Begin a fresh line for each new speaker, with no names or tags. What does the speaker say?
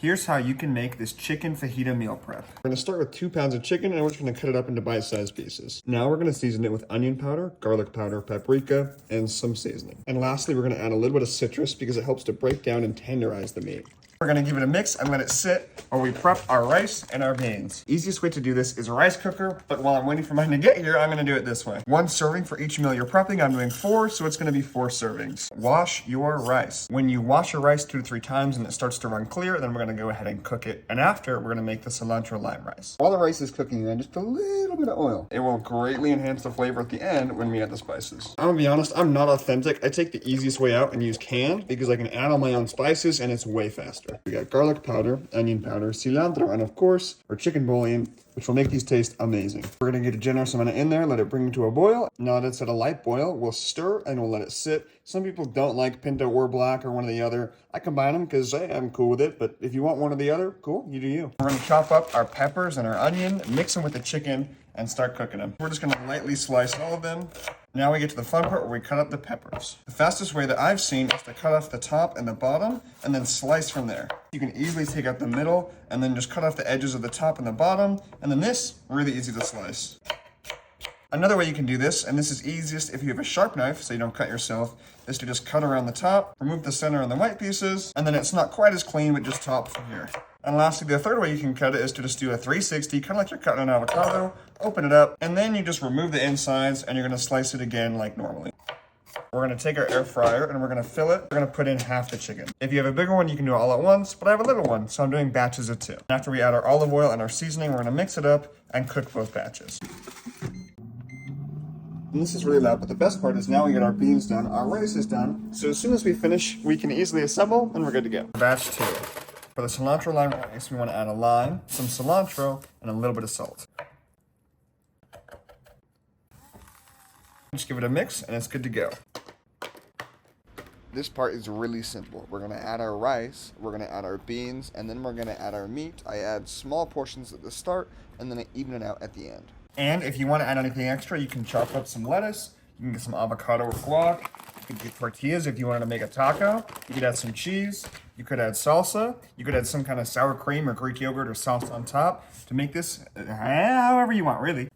Here's how you can make this chicken fajita meal prep. We're gonna start with 2 pounds of chicken and we're just gonna cut it up into bite-sized pieces. Now we're gonna season it with onion powder, garlic powder, paprika, and some seasoning. And lastly, we're gonna add a little bit of citrus because it helps to break down and tenderize the meat. We're gonna give it a mix and let it sit while we prep our rice and our beans. Easiest way to do this is a rice cooker, but while I'm waiting for mine to get here, I'm gonna do it this way. 1 serving for each meal you're prepping. I'm doing 4, so it's gonna be 4 servings. Wash your rice. When you wash your rice 2 to 3 times and it starts to run clear, then we're gonna go ahead and cook it. And after, we're gonna make the cilantro lime rice. While the rice is cooking, then just a little bit of oil. It will greatly enhance the flavor at the end when we add the spices. I'm gonna be honest, I'm not authentic. I take the easiest way out and use canned because I can add all my own spices and it's way faster. We got garlic powder, onion powder, cilantro, and of course, our chicken bouillon, which will make these taste amazing. We're gonna get a generous amount in there, let it bring to a boil. Now that it's at a light boil, we'll stir and we'll let it sit. Some people don't like pinto or black or one or the other. I combine them because I'm cool with it, but if you want one or the other, cool, you do you. We're gonna chop up our peppers and our onion, mix them with the chicken, and start cooking them. We're just gonna lightly slice all of them. Now we get to the fun part where we cut up the peppers. The fastest way that I've seen is to cut off the top and the bottom and then slice from there. You can easily take out the middle and then just cut off the edges of the top and the bottom. And then this, really easy to slice. Another way you can do this, and this is easiest if you have a sharp knife so you don't cut yourself, is to just cut around the top, remove the center and the white pieces, and then it's not quite as clean, but just top from here. And lastly, the third way you can cut it is to just do a 360, kind of like you're cutting an avocado, open it up, and then you just remove the insides and you're gonna slice it again like normally. We're gonna take our air fryer and we're gonna fill it. We're gonna put in half the chicken. If you have a bigger one, you can do it all at once, but I have a little one, so I'm doing batches of 2. After we add our olive oil and our seasoning, we're gonna mix it up and cook both batches. And this is really loud, but the best part is now we get our beans done, our rice is done, so as soon as we finish, we can easily assemble and we're good to go. Batch 2. For the cilantro lime rice, we want to add a lime, some cilantro, and a little bit of salt. Just give it a mix and it's good to go. This part is really simple. We're gonna add our rice, we're gonna add our beans, and then we're gonna add our meat. I add small portions at the start, and then I even it out at the end. And if you want to add anything extra, you can chop up some lettuce, you can get some avocado or guac, you could get tortillas if you wanted to make a taco, you could add some cheese, you could add salsa, you could add some kind of sour cream or Greek yogurt or sauce on top to make this however you want, really.